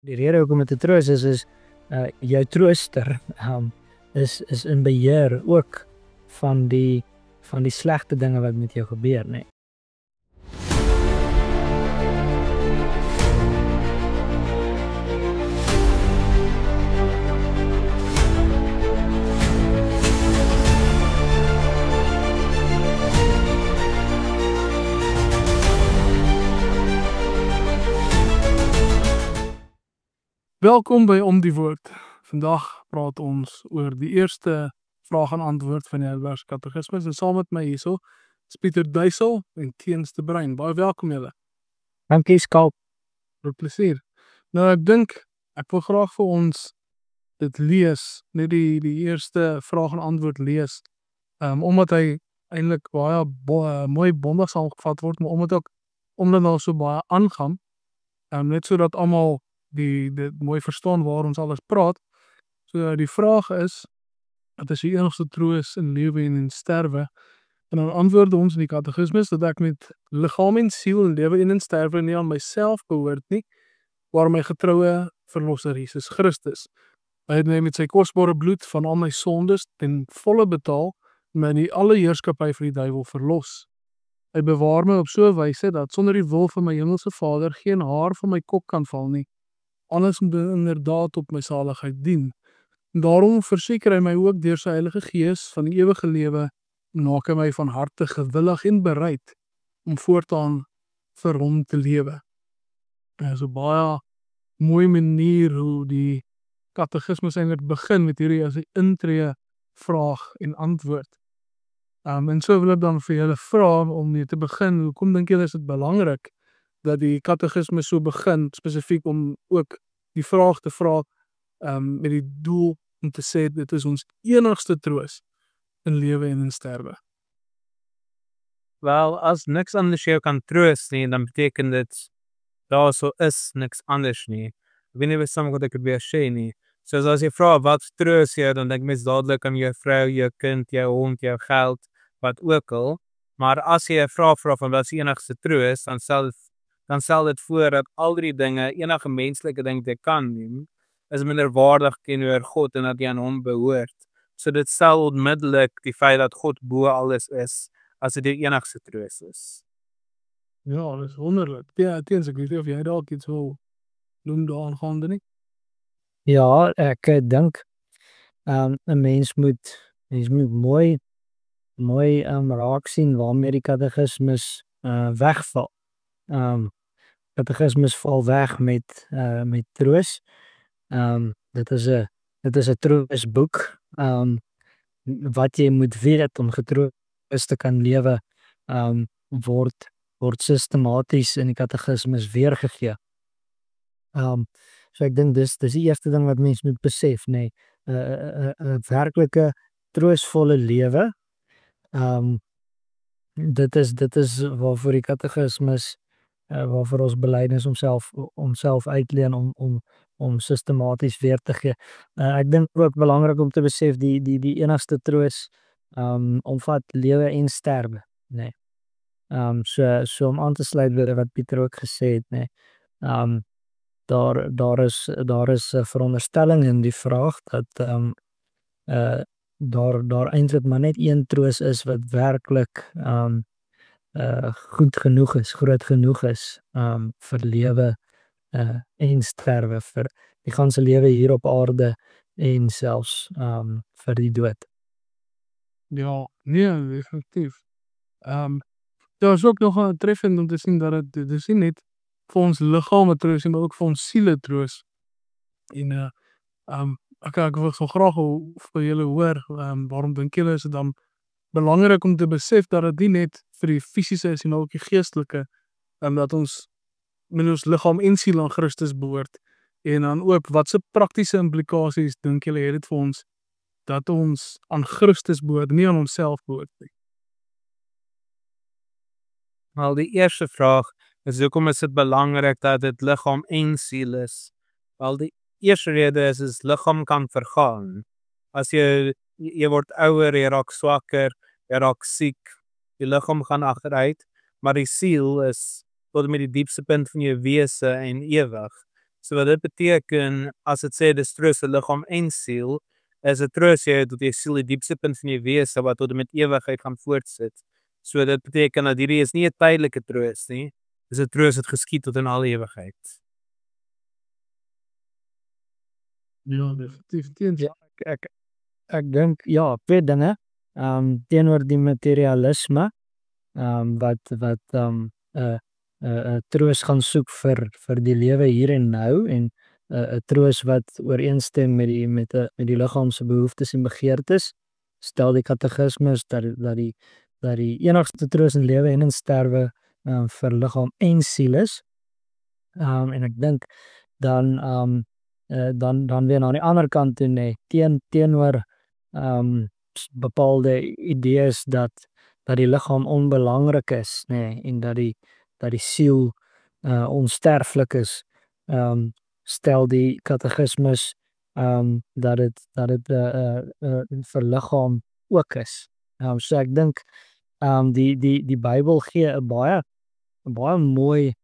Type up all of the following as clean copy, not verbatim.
Die rede hoekom dit 'n troos is jou trooster is in beheer ook van die slegte dinge wat met jou gebeur, nê. Welkom by Om die Woord. Vandag praat ons oor die eerste vraag en antwoord van die Heidelbergse Katekismes en saam met my hierso is Pieter Duisel en Teens de Bruin. Baie welkom julle. Dankie Skalk. Met plesier. Nou ek dink ek wil graag vir ons dit lees, net die eerste vraag en antwoord lees. Omdat hy eintlik baie mooi bondig saamgevat word, maar omdat daar so baie aangaan, net sodat almal dit mooi verstaan waar ons alles praat. So die vraag is, wat is die enigste troos in lewe en in sterwe? En dan antwoord ons in die katekismes dat ek met liggaam en siel in lewe en in sterwe nie aan myself behoort nie, maar my getroue verlosser Jesus Christus. Hy het my met sy kosbare bloed van al my sondes ten volle betaal en my in die alle heerskappy van die duiwel verlos. Hy bewaar my op so 'n wyse dat sonder die wil van my hemelse Vader geen haar van my kop kan val nie. Alles moet inderdaad op my saligheid dien. En daarom verseker hy my ook deur sy Heilige Gees van die ewige lewe en maak hy my van harte gewillig en bereid om voortaan vir hom te lewe. Dit is 'n baie mooi manier hoe die katekismes eintlik begin met hierdie as 'n intree vraag en antwoord. En so wil ek dan vir julle vra om mee te begin, hoekom dink julle is dit belangrik dat die katekisme so begin, spesifiek om ook die vraag te vra met die doel om te sê dit is ons enigste troos in lewe en in sterwe. Wel, as niks anders jou kan troos nie, dan beteken dit daar so is niks anders nie. Ek weet nie wat ek het weer sê nie. Soos as jy vra wat troos jou, dan dink mens dadelik aan jou vrou, jou kind, jou hond, jou geld, wat ook al. Maar as jy 'n vraag vra van wat is die enigste troos, dan stel dit voor dat al die dinge, enige menslike ding wat jy kan doen, is minderwaardig teenoor God en dat jy aan hom behoort. So dit stel onmiddellik die feit dat God bo alles is, as dit die enigste troos is. Ja, dit is wonderlik. Ja, Teens, ek weet nie of jy dalk iets wil doen daaraan nie. Ja, ek dink 'n mens moet mooi raak sien waarmee die katekismes wegval. Katekismes val weg met troos. Dit is 'n troosboek. Wat jy moet weet om getroos te kan lewe, word sistematies in die katekismes weergegee. So ek dink dis die eerste ding wat mens moet besef, nê. 'n werklike troostvolle lewe. Dit is waarvoor die katekismes waarvoor ons belydenis homself uitleen om sistematies weer te gee. Ek dink ook belangrik om te besef die enigste troos omvat lewe en sterwe, nê. So om aan te sluit by wat Pieter ook gesê het, nê. Daar is 'n veronderstelling in die vraag dat daar eintlik maar net een troos is wat werklik goed genoeg is, groot genoeg is vir lewe en sterwe, vir die ganse lewe hier op aarde en selfs vir die dood. Ja, nee, definitief. Daar is ook nog treffend om te sien dat dit is nie net vir ons liggame troos nie, maar ook vir ons siele troos. En ek wil so graag vir julle hoor, waarom dink julle is dit dan belangrik om te besef dat dit nie net vir die fisiese is, maar ook die geestelike, dat ons met ons liggaam en siel aan Christus behoort. En dan ook, wat se praktiese implikasies dink julle het dit vir ons, dat ons aan Christus behoort, nie aan onsself behoort nie? Wel, die eerste vraag is hoekom is dit belangrik dat dit liggaam en siel is? Wel, die eerste rede is liggaam kan vergaan. As jy word ouer, jy raak swakker, jy raak siek, die liggaam gaan agteruit, maar die siel is tot met die diepste punt van jou wese en ewig. So wat dit beteken, as dit sê dis troos vir liggaam en siel, is dit troos jy tot jy siel die diepste punt van jou wese wat tot en met ewigheid gaan voortsit. So dit beteken dat hierdie is nie 'n tydelike troos nie, dis 'n troos wat geskied tot in alle ewigheid. Ja, definitief teens. Ja, ek dink ja, twee dinge. Teenoor die materialisme, wat troos gaan soek vir die lewe hier en nou en 'n troos wat ooreenstem met die liggaam se behoeftes en begeertes. Stel die katekismes dat die enigste troos in lewe en in sterwe vir liggaam en siel is. En ek dink dan weer aan die ander kant toe teenoor bepaalde idees dat die liggaam onbelangrik is, en dat die siel onsterflik is. Stel die katekismes dat dit vir liggaam ook is. So ek dink die Bybel gee 'n baie mooi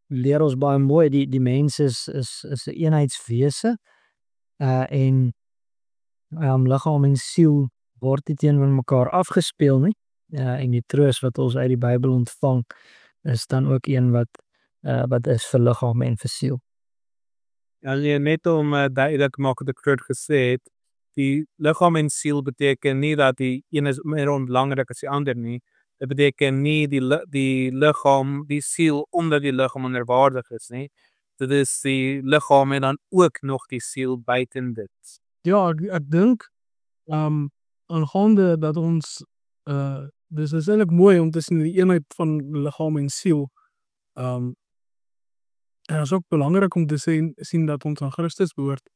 leer ons baie mooi die mens is 'n eenheidswese, en liggaam en siel word nie teenoor mekaar afgespeel nie. En die troos wat ons uit die Bybel ontvang is dan ook een wat is vir liggaam en vir siel. Ja, nee, net om duidelik maak wat ek vroeër gesê het, die liggaam en siel beteken nie dat die een is meer onbelangrik as die ander nie. Dit beteken nie die liggaam, die siel omdat die liggaam onderwaardig is nie. Dit is die liggaam en dan ook nog die siel buiten dit. Ja, ek dink aangaande dat ons dis is eintlik mooi om te sien die eenheid van liggaam en siel. En is ook belangrik om te sien dat ons aan Christus behoort.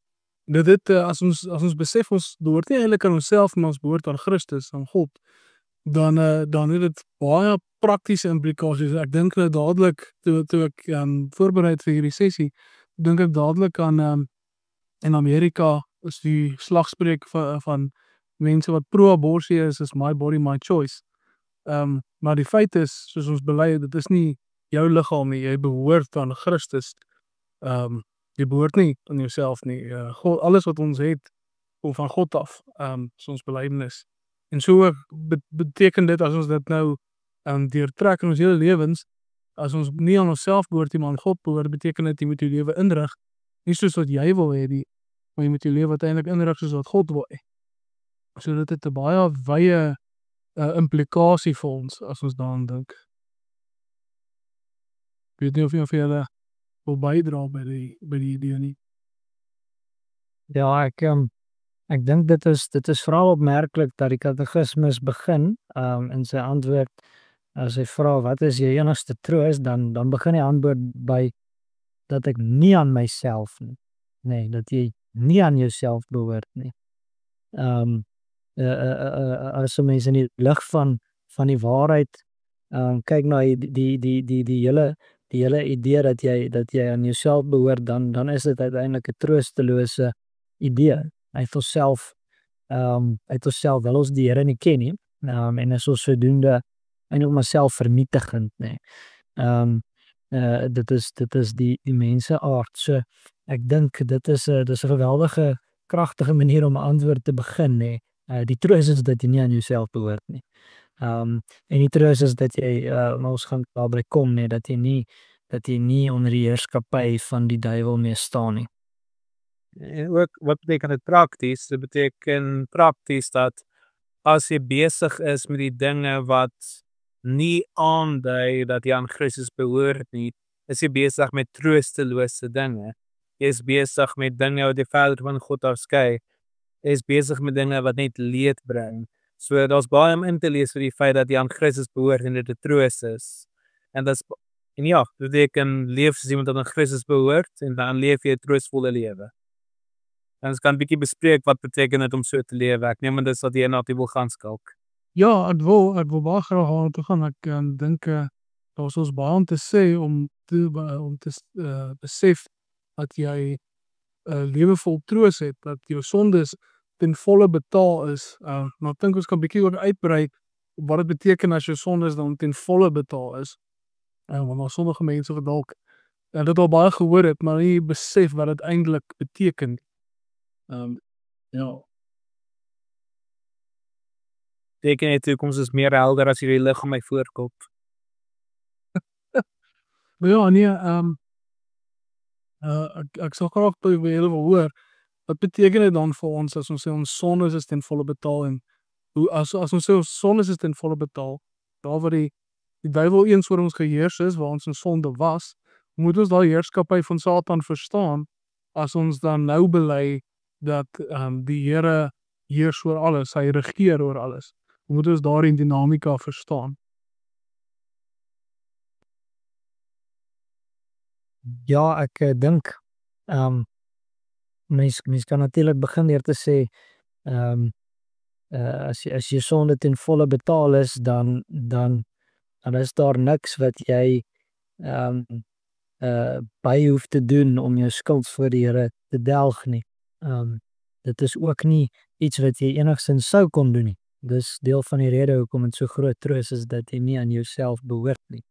Dit as ons besef ons behoort nie eintlik aan onsself, maar ons behoort aan Christus, aan God, dan het dit baie praktiese implikasies. Ek dink nou dadelik toe ek voorberei vir hierdie sessie, dink ek dadelik aan in Amerika is die slagspreuk van mense wat pro-aborsie is my body, my choice. Maar die feit is, soos ons bely, dit is nie jou liggaam nie, jy behoort aan Christus. Jy behoort nie aan jouself nie. God, alles wat ons het, kom van God af, is ons belydenis. En so beteken dit, as ons dit nou deurtrek in ons hele lewens, as ons nie aan onsself behoort nie, maar aan God behoort, beteken dit jy moet jou lewe inrig, nie soos wat jy wil hê nie, maar jy moet jou lewe uiteindelik inrig soos wat God wil hê. So dit het 'n baie wye implikasie vir ons, as ons daaraan dink. Ek weet nie of jy vir julle wil bydra by die idee nie. Ja, ek dink dit is veral opmerklik dat die katekismes begin in sy antwoord, as hy vra wat is jou enigste troos, dan begin die antwoord by dat ek nie aan myself nie. Nee, dat jy nie aan jouself behoort nie. As 'n mens in die lig van die waarheid kyk na die hele idee dat jy aan jouself behoort, dan is dit uiteindelik 'n troostelose idee. Uit onsself wil ons die Here nie ken nie. En is ons sodoende eintlik maar selfvernietigend, nee. Dit is die mense aard. So ek dink dit is 'n geweldige kragtige manier om 'n antwoord te begin, nee. Die troos is dat jy nie aan jouself behoort nie. En die troos is dat jy ons gaan daarby kom, nee, dat jy nie onder die heerskappy van die duiwel mee staan nie. En ook, wat beteken dit prakties? Dit beteken prakties dat as jy besig is met die dinge wat nie aandui dat jy aan Christus behoort nie, is jy besig met troostelose dinge. Jy is besig met dinge wat jy verder van God afskei. Jy is besig met dinge wat net leed bring. So daar's baie om in te lees vir die feit dat jy aan Christus behoort en dit 'n troos is. En ja, dit beteken leef soos iemand wat aan Christus behoort en dan leef jy 'n troostvolle lewe. En ons kan 'n bietjie bespreek wat beteken dit om so te lewe. Ek neem aan dis wat jy na die wil gaan skalk. Ja, ek wil baie graag aan toe gaan. Ek dink daar's ons baie om te sê om te besef dat jy 'n lewe vol troos het, dat jou sondes ten volle betaal is. Maar ek dink ons kan bietjie ook uitbrei op wat dit beteken as jou sondes dan ten volle betaal is. Want daar sommige mense wat dalk en dit al baie gehoor het, maar nie besef wat dit eintlik beteken. Ja. Teken die toekoms is meer helder as hierdie lig om my voorkop. Maar ja, nee, ek sal graag by julle wil hoor, wat beteken dit dan vir ons as ons sê ons sondes is ten volle betaal en hoe as ons sê ons sondes is ten volle betaal, daar waar die duiwel eens oor ons geheers is, waar ons in sonde was, moet ons daai heerskappy van Satan verstaan as ons dan nou bely dat die Here heers oor alles, hy regeer oor alles. Moet ons daardie dinamika verstaan. Ja, ek dink mens kan natuurlik begin deur te sê as jy sonde ten volle betaal is, dan is daar niks wat jy by hoef te doen om jou skuld voor die Here te delg nie. Dit is ook nie iets wat jy enigstens sou kon doen nie. Dis deel van die rede hoekom dit so groot troos is dat jy nie aan jouself behoort nie.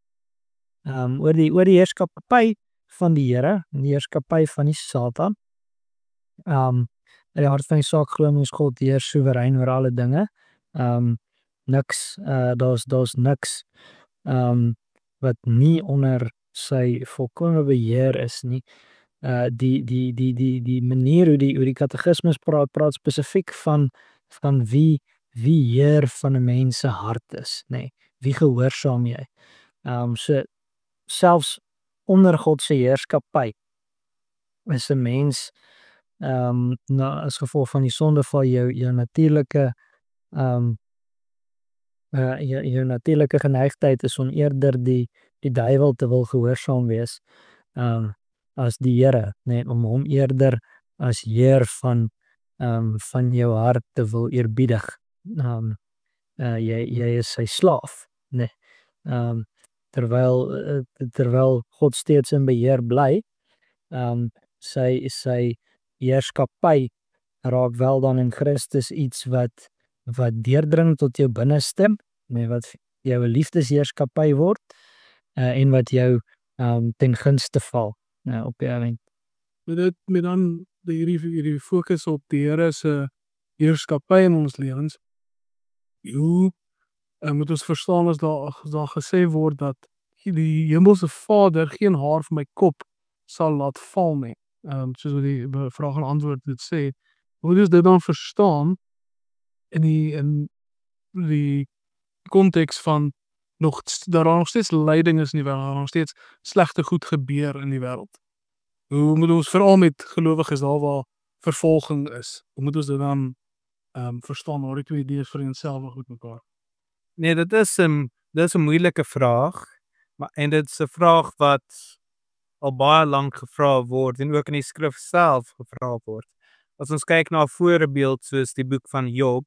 Oor die heerskappy van die Here, die heerskappy van die Satan. In die hart van die saak glo ons God heers soewerein oor alle dinge. Daar's niks wat nie onder sy volkomme beheer is nie. Die manier hoe die katekismes praat spesifiek van wie heer van 'n mens se hart is, nê. Wie gehoorsaam jy? So selfs onder God se heerskappy is 'n mens as gevolg van die sondeval jou natuurlike jou natuurlike geneigtheid is om eerder die duiwel te wil gehoorsaam wees as die Here, nee, om hom eerder as heer van jou hart te wil eerbiedig. Jy is sy slaaf, nee. Terwyl God steeds in beheer bly, sy heerskappy raak wel dan in Christus iets wat deurdring tot jou binneste, wat jou 'n liefdesheerskappy word, en wat jou ten gunste val op die eind. Met dan hierdie fokus op die Here se heerskappy in ons lewens, hoe moet ons verstaan as daar gesê word dat die hemelse Vader geen haar van my kop sal laat val nie. Soos wat die vraag en antwoord dit sê, hoe moet ons dit dan verstaan in die konteks van dat daar nog steeds lyding is in die wêreld, daar nog steeds slegte goed gebeur in die wêreld. Hoe moet ons veral met gelowiges daar waar vervolging is, hoe moet ons dit dan verstaan, hoor die twee idees vereenselwig met mekaar? Nee, dit is 'n moeilike vraag, en dit is 'n vraag wat al baie lank gevra word en ook in die skrif self gevra word. As ons kyk na 'n voorbeeld soos die boek van Job,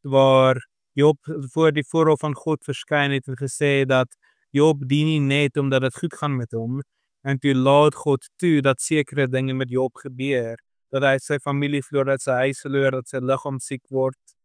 waar Job voor die voorhof van God verskyn het en gesê dat Job dien nie net omdat dit goed gaan met hom, en toe laat God toe dat sekere dinge met Job gebeur, dat hy sy familie verloor, dat sy huis verloor, dat sy liggaam siek word.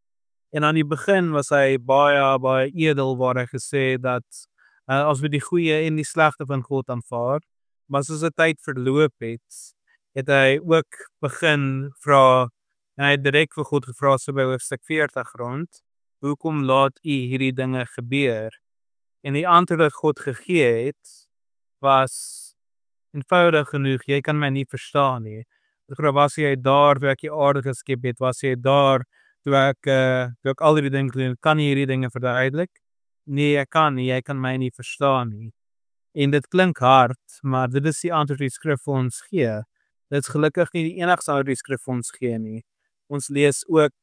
En aan die begin was hy baie edel, waar hy gesê dat as we die goeie en die slegte van God aanvaar, maar soos die tyd verloop het hy ook begin vra, en hy het direk vir God gevra, so by hoofstuk 40 rond, hoekom laat u hierdie dinge gebeur? En die antwoord wat God gegee het, was eenvoudig genoeg, jy kan my nie verstaan nie. Was jy daar, toe ek die aarde geskep het, was jy daar, toe ek al die dinge doen, kan jy hierdie dinge verduidelik? Nee, ek kan nie, jy kan my nie verstaan nie. En dit klink hard, maar dit is die antwoord die skrif vir ons gee. Dit is gelukkig nie die enigste antwoord die skrif vir ons gee nie. Ons lees ook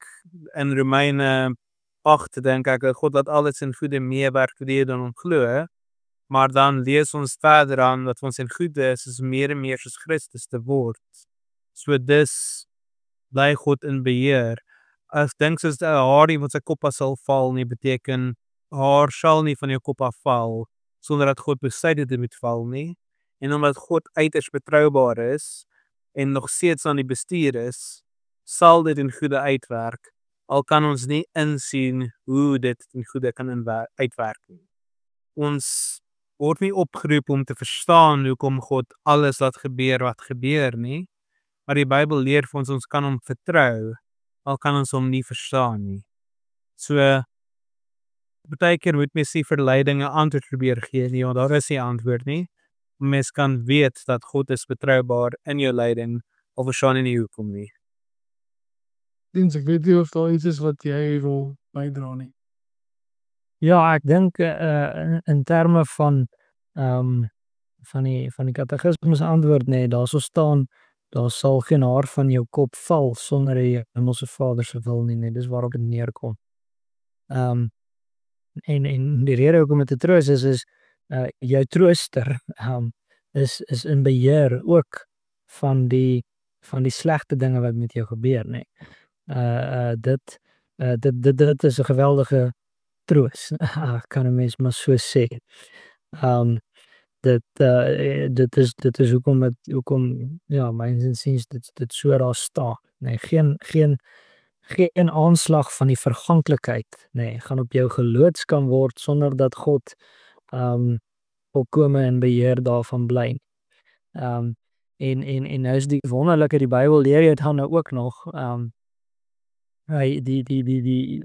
in Romeine 8, dink ek, God laat alles in goeie meewerk vir die dan ons glo, maar dan lees ons verder aan dat ons in goeie is meer en meer soos Christus te word. So dis bly God in beheer. As dink soos 'n haar wat sy kop af sal val nie, beteken haar sal nie van jou kop af val sonder dat God besluit dit moet val nie. En omdat God uiters betroubaar is en nog steeds aan die bestuur is, sal dit in goeie uitwerk. Al kan ons nie insien hoe dit in goeie kan uitwerk nie. Ons word nie opgeroep om te verstaan hoekom God alles laat gebeur wat gebeur nie, maar die Bybel leer vir ons kan hom vertrou, al kan ons hom nie verstaan nie. So, baie keer moet mens nie vir lyding 'n antwoord probeer gee nie, want daar is nie 'n antwoord nie. Mens kan weet dat God is betroubaar in jou lyding, al verstaan jy nie hoekom nie. Diens, ek weet nie of daar iets is wat jy wil bydra nie. Ja, ek dink in terme van van die katekismes antwoord nee, daar sou staan daar sal geen haar van jou kop val sonder die Hemelse Vader se wil nie, nee, dis waarop dit neerkom. En die rede hoekom dit 'n troos is jou trooster is in beheer ook van die slegte dinge wat met jou gebeur, nê. Dit is 'n geweldige troos. Kan 'n mens maar so sê. Dit is hoekom ja, myns insiens dit so daar staan, nê. Geen aanslag van die verganklikheid, nê, gaan op jou geloods kan word sonder dat God volkome in beheer daarvan bly. En nou is die wonderlike, die Bybel leer jy dan nou ook nog, hy die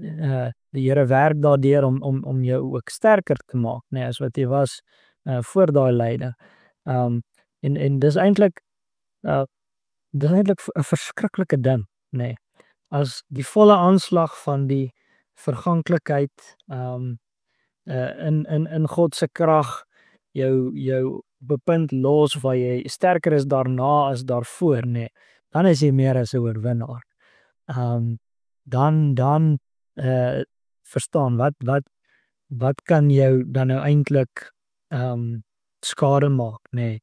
Here werk daardeur om jou ook sterker te maak, nê, as wat jy was voor daai lyding. En dis eintlik 'n verskriklike ding, nê. As die volle aanslag van die verganklikheid in God se krag jou bepunt los waar jy sterker is daarna as daarvoor, nê, dan is jy meer as 'n oorwinnaar. Dan verstaan wat kan jou dan nou eintlik skade maak, nê.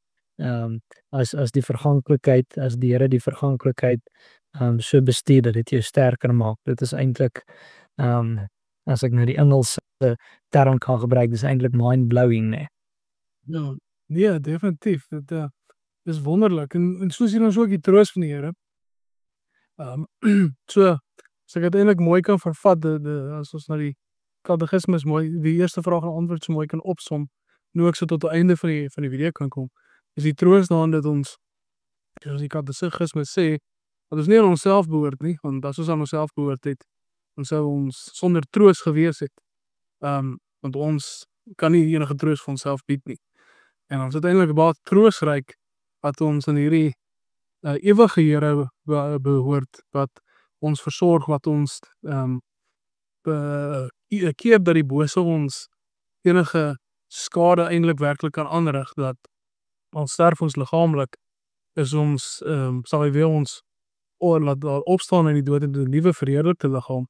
As die verganklikheid, as die Here die verganklikheid so bestuur dat dit jou sterker maak. Dit is eintlik as ek nou die Engelse term kan gebruik, dis eintlik mind-blowing, nê. Ja, nee, definitief. Dit is wonderlik en so sien ons ook die troos van die Here. So as ek dit eintlik mooi kan vervat, as ons na die katekismes mooi die eerste vraag en antwoord so mooi kan opsom, nou ek so tot die einde van die video kan kom, is die troos daarin dat ons, soos die katekismes sê, dat ons nie aan onsself behoort nie, want as ons aan onsself behoort het, dan sou ons sonder troos gewees het. Want ons kan nie enige troos vir onsself bied nie. En ons is uiteindelik baie troosryk dat ons aan hierdie ewige Here behoort, wat ons versorg, wat ons keer dat die bose ons enige skade eintlik werklik kan aanrig, dat al sterf ons liggaamlik, is ons sal hy weer ons laat opstaan in die dood en 'n nuwe verheerlikte liggaam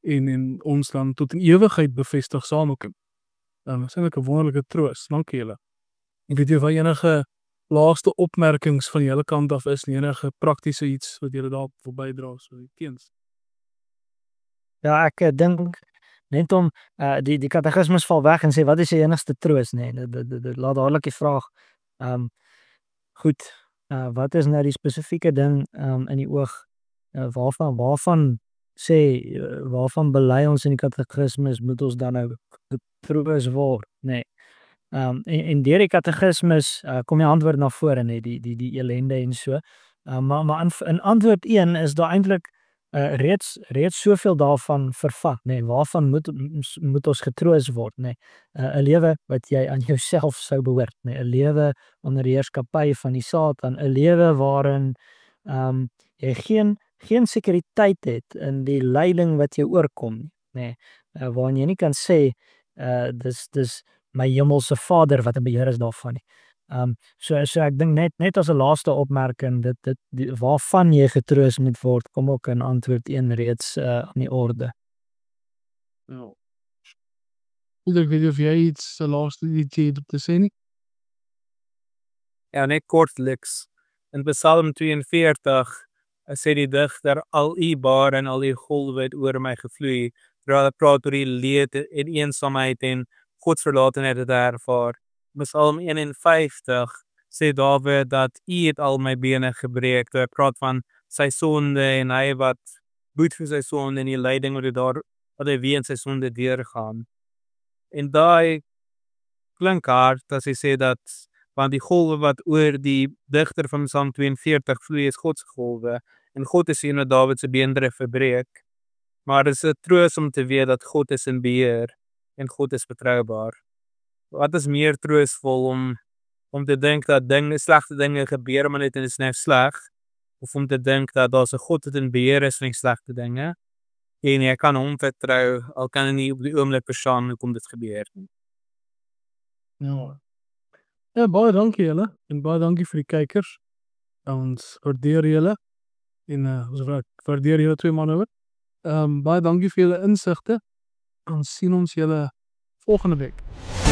en ons dan tot in ewigheid bevestig saam met hom. Dit is eintlik 'n wonderlike troos. Dankie julle. Ek weet nie of enige laaste opmerkings van julle kant af is, enige praktiese iets wat julle daar wil bydra, so teens. Ja, ek dink net om die katekismes val weg en sê wat is die enigste troos, nê. Dit laat dadelik die vraag goed, wat is nou die spesifieke ding in die oog waarvan bely ons in die katekismes moet ons dan nou getroos word, nê. En deur die katekismes kom die antwoord na vore, nê, die ellende en so. Maar in antwoord 1 is daar eintlik reeds soveel daarvan vervat, nê. Waarvan moet ons getroos word, nê. 'n lewe wat jy aan jouself sou behoort, nê. 'n lewe onder die heerskappy van die Satan, 'n lewe waarin jy geen sekuriteit het in die lyding wat jou oorkom, nê. Waarin jy nie kan sê dis my hemelse Vader wat in beheer is daarvan nie. So ek dink net as 'n laaste opmerking, waarvan jy getroos moet word, kom ook in antwoord 1 reeds aan die orde. Ja. Ek weet nie of jy iets laaste ietsie het om te sê nie. Ja, net kortliks. In Psalm 42 sê die digter, al u bare en al u golwe het oor my gevloei, terwyl hy praat oor die leed en eensaamheid en godsverlatenheid het ervaar. Psalm 51 sê Dawid dat u het al my bene gebreek, toe hy praat van sy sonde en hy wat boet vir sy sonde en die lyding wat hy weens sy sonde deurgaan. En daai klink hard as hy sê dat want die golwe wat oor die digter van Psalm 42 vloei is God se golwe en God is een wat Dawid se beendere verbreek. Maar dit is 'n troos om te weet dat God is in beheer en God is betroubaar. Wat is meer troosvol om te dink dat slegte dinge gebeur maar net en dit is nou sleg, of om te dink dat daar's 'n God wat in beheer is van die slegte dinge en jy kan hom vertrou al kan hy nie op die oomblik verstaan hoekom dit gebeur nie. Ja. Ja, baie dankie julle en baie dankie vir die kykers. Ons waardeer julle en ons waardeer julle 2 manne ook. Baie dankie vir julle insigte. Ons sien ons julle volgende week.